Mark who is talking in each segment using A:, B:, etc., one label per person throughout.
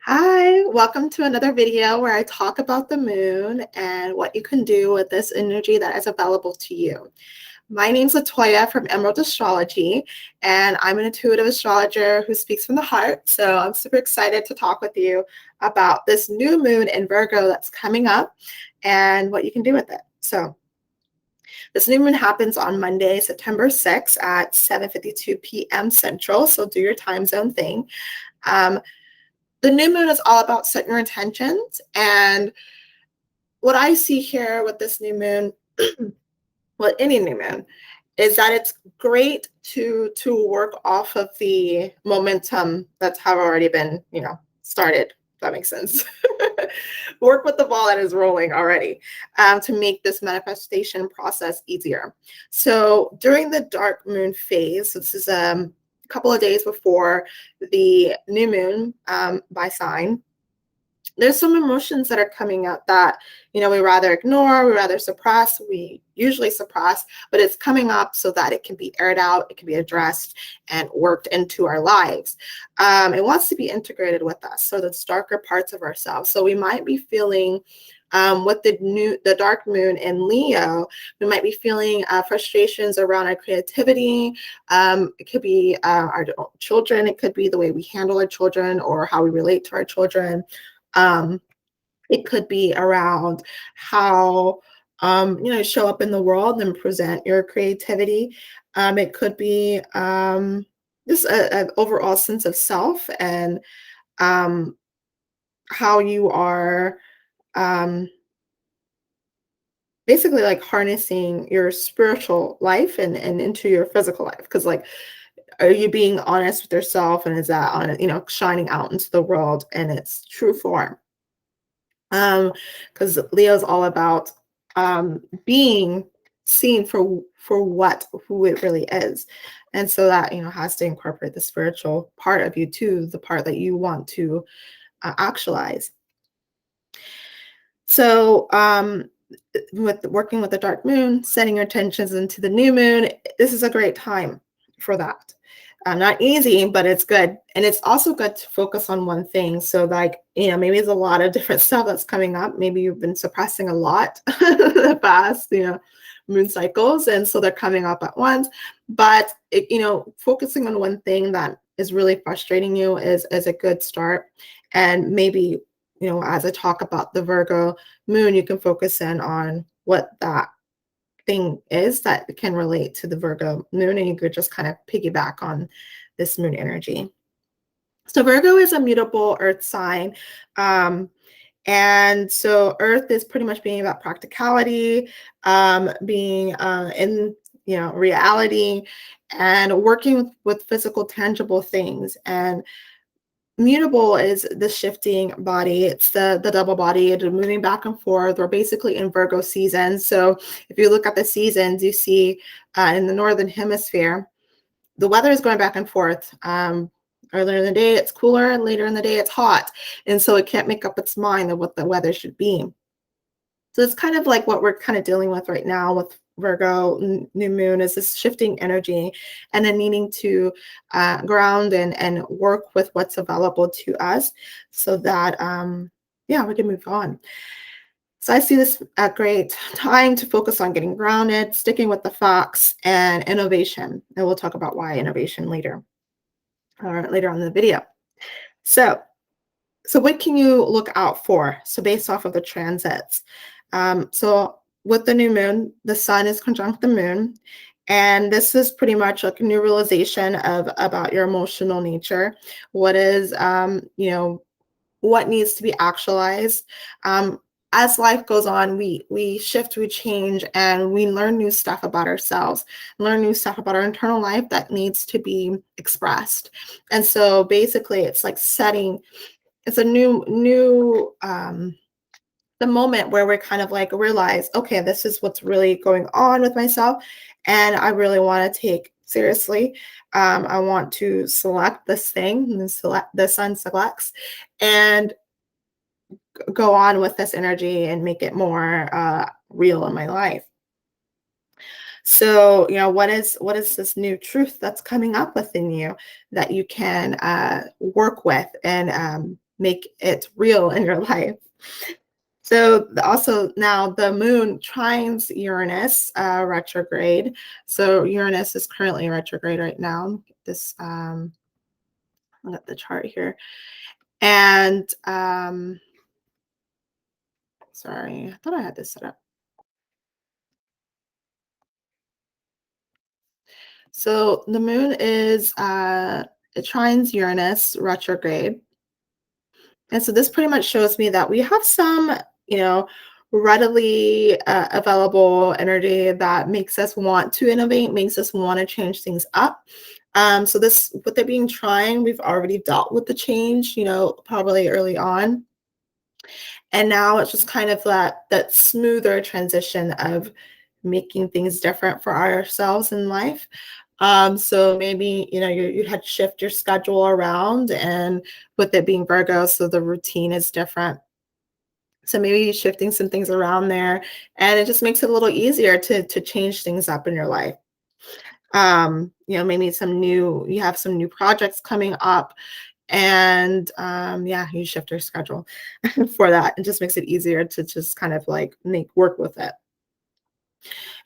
A: Hi, welcome to another video where I talk about the moon and what you can do with this energy that is available to you. My name's Latoya from Emerald Astrology, and I'm an intuitive astrologer who speaks from the heart. So I'm super excited to talk with you about this new moon in Virgo that's coming up and what you can do with it. So this new moon happens on Monday, September 6th at 7:52 p.m. Central. So do your time zone thing. Um, the new moon is all about setting your intentions. And what I see here with this new moon, well, any new moon, is that it's great to work off of the momentum that's have already been, started. If that makes sense. Work with the ball that is rolling already to make this manifestation process easier. So during the dark moon phase, this is couple of days before the new moon by sign, there's some emotions that are coming up that we rather ignore, we rather suppress, we usually suppress, but it's coming up so that it can be aired out, it can be addressed and worked into our lives. It wants to be integrated with us, so the darker parts of ourselves. So we might be feeling with the dark moon in Leo, we might be feeling frustrations around our creativity. It could be our children, it could be the way we handle our children or how we relate to our children. um, it could be around how show up in the world and present your creativity. It could be just an overall sense of self and um, how you are um, basically like harnessing your spiritual life and into your physical life. Because like, are you being honest with yourself, and is that on shining out into the world in its true form? Because Leo's all about being seen for who it really is, and so that has to incorporate the spiritual part of you too, the part that you want to actualize. So with working with the dark moon, setting your intentions into the new moon, this is a great time for that. Not easy, but it's good. And it's also good to focus on one thing. So like, maybe there's a lot of different stuff that's coming up. Maybe you've been suppressing a lot the past, moon cycles. And so they're coming up at once. But, focusing on one thing that is really frustrating you is a good start. And maybe, as I talk about the Virgo moon, you can focus in on what that thing is that can relate to the Virgo moon, and you could just kind of piggyback on this moon energy. So Virgo is a mutable earth sign. And so earth is pretty much being about practicality, being in reality, and working with physical tangible things. And mutable is the shifting body. It's the double body, moving back and forth. We're basically in Virgo season. So if you look at the seasons, you see in the northern hemisphere, the weather is going back and forth. Earlier in the day, it's cooler, and later in the day, it's hot. And so it can't make up its mind of what the weather should be. So it's kind of like what we're kind of dealing with right now with Virgo new moon, is this shifting energy and then needing to ground and work with what's available to us so that, we can move on. So I see this a great time to focus on getting grounded, sticking with the facts, and innovation. And we'll talk about why innovation later on in the video. So what can you look out for? So based off of the transits. So with the new moon, the sun is conjunct the moon. And this is pretty much like a new realization of about your emotional nature. What is, what needs to be actualized. As life goes on, we shift, we change, and we learn new stuff about ourselves, learn new stuff about our internal life that needs to be expressed. And so basically it's like it's a new the moment where we're kind of like realize, okay, this is what's really going on with myself, and I really want to take seriously. I want to select this thing, and the sun selects, and go on with this energy and make it more real in my life. So, what is this new truth that's coming up within you that you can work with and make it real in your life. So also now the moon trines Uranus retrograde. So Uranus is currently retrograde right now. This look at the chart here. And sorry, I thought I had this set up. So the moon is it trines Uranus retrograde. And so this pretty much shows me that we have some, you know, readily available energy that makes us want to innovate, makes us want to change things up. So this, with it being trying, we've already dealt with the change, probably early on. And now it's just kind of that smoother transition of making things different for ourselves in life. So maybe, you had to shift your schedule around, and with it being Virgo, so the routine is different. So maybe shifting some things around there, and it just makes it a little easier to change things up in your life. Maybe you have some new projects coming up, and yeah, you shift your schedule for that. It just makes it easier to just kind of like make work with it.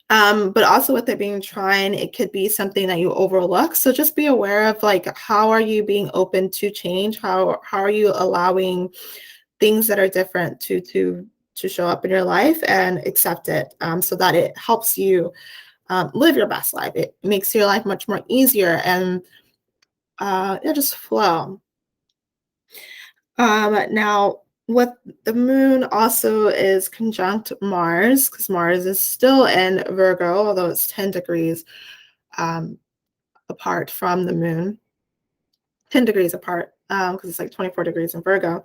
A: But also with it being trine, it could be something that you overlook. So just be aware of like, how are you being open to change? How are you allowing things that are different to show up in your life, and accept it, so that it helps you live your best life. It makes your life much more easier, and it'll just flow. Now, what the moon also is conjunct Mars, because Mars is still in Virgo, although it's 10 degrees um, apart from the moon, 10 degrees apart, because it's like 24 degrees in Virgo,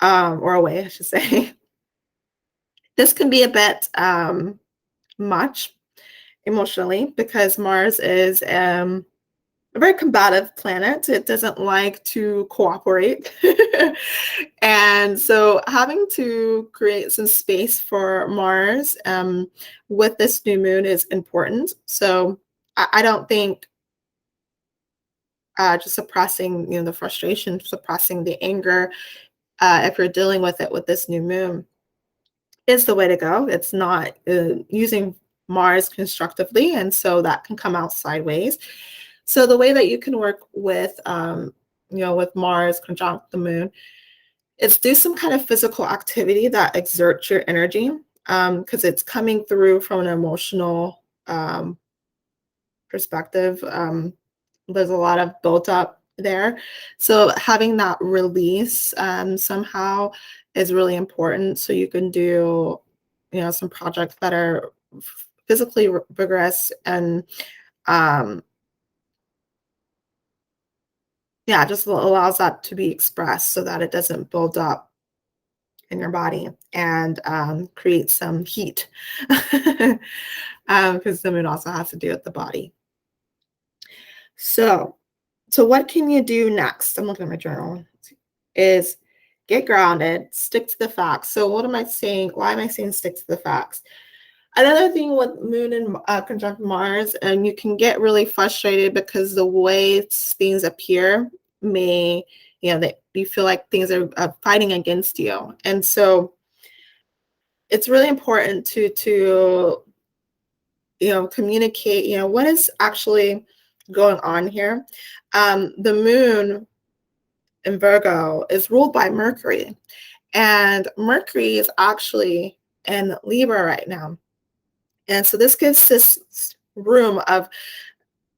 A: or away, I should say. This can be a bit much emotionally, because Mars is a very combative planet. It doesn't like to cooperate. And so having to create some space for Mars with this new moon is important. So I don't think just suppressing, the frustration, suppressing the anger, if you're dealing with it with this new moon, is the way to go. It's not using Mars constructively, and so that can come out sideways. So the way that you can work with, with Mars conjunct the moon, is do some kind of physical activity that exerts your energy, because it's coming through from an emotional perspective. There's a lot of built up there. So having that release somehow is really important. So you can do, some projects that are physically vigorous, and yeah, just allows that to be expressed so that it doesn't build up in your body, and create some heat, because the moon also has to do with the body. So what can you do next? I'm looking at my journal. Is get grounded, stick to the facts. So what am I saying? Why am I saying stick to the facts? Another thing with moon and conjunct Mars, and you can get really frustrated because the way things appear may, that you feel like things are fighting against you. And so it's really important to communicate, what is actually going on here. The moon in Virgo is ruled by Mercury, and Mercury is actually in Libra right now. And so this gives this room of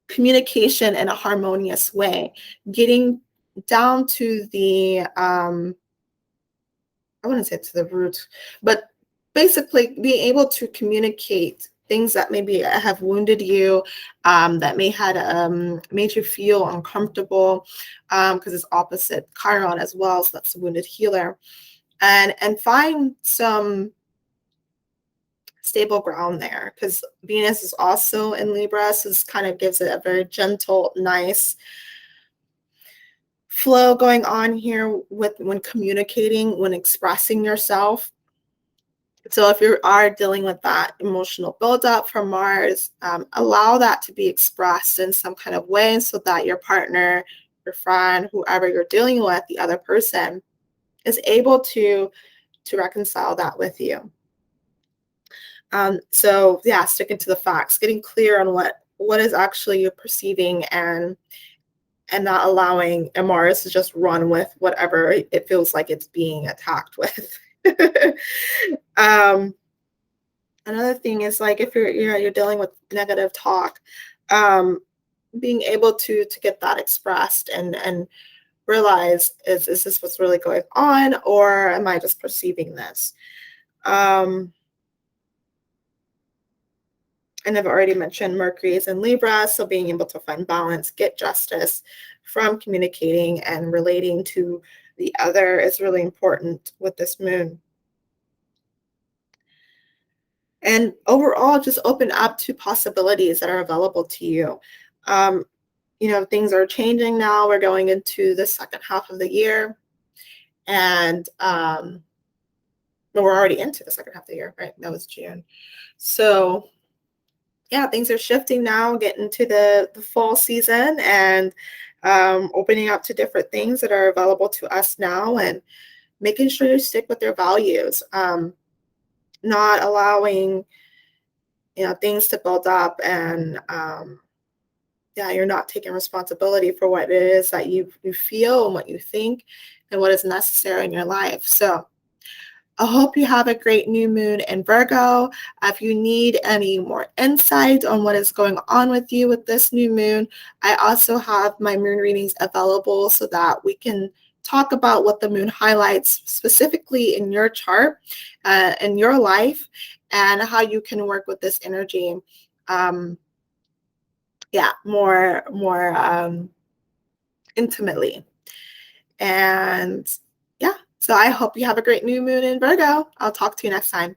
A: communication in a harmonious way, getting down to the I wouldn't say to the root, but basically being able to communicate things that maybe have wounded you, that may had made you feel uncomfortable, because it's opposite Chiron as well, so that's a wounded healer, and find some stable ground there, because Venus is also in Libra, so this kind of gives it a very gentle, nice flow going on here with when communicating, when expressing yourself. So if you are dealing with that emotional buildup from Mars, allow that to be expressed in some kind of way, so that your partner, your friend, whoever you're dealing with, the other person, is able to reconcile that with you. So yeah, sticking to the facts, getting clear on what is actually you're perceiving, and not allowing Mars to just run with whatever it feels like it's being attacked with. um, Another thing is like if you're dealing with negative talk, um, being able to get that expressed and realize is this what's really going on, or am I just perceiving this? Um, and I've already mentioned Mercury is in Libra, so being able to find balance, get justice from communicating and relating to the other is really important with this moon. And overall, just open up to possibilities that are available to you. Um, Things are changing now. We're going into the second half of the year, and well, we're already into the second half of the year, right? That was June. So yeah, things are shifting now, getting to the fall season, and opening up to different things that are available to us now, and making sure you stick with your values, not allowing things to build up, and yeah, you're not taking responsibility for what it is that you feel and what you think and what is necessary in your life. So I hope you have a great new moon in Virgo. If you need any more insight on what is going on with you with this new moon, I also have my moon readings available so that we can talk about what the moon highlights specifically in your chart, in your life, and how you can work with this energy. Yeah, more intimately. And yeah, so I hope you have a great new moon in Virgo. I'll talk to you next time.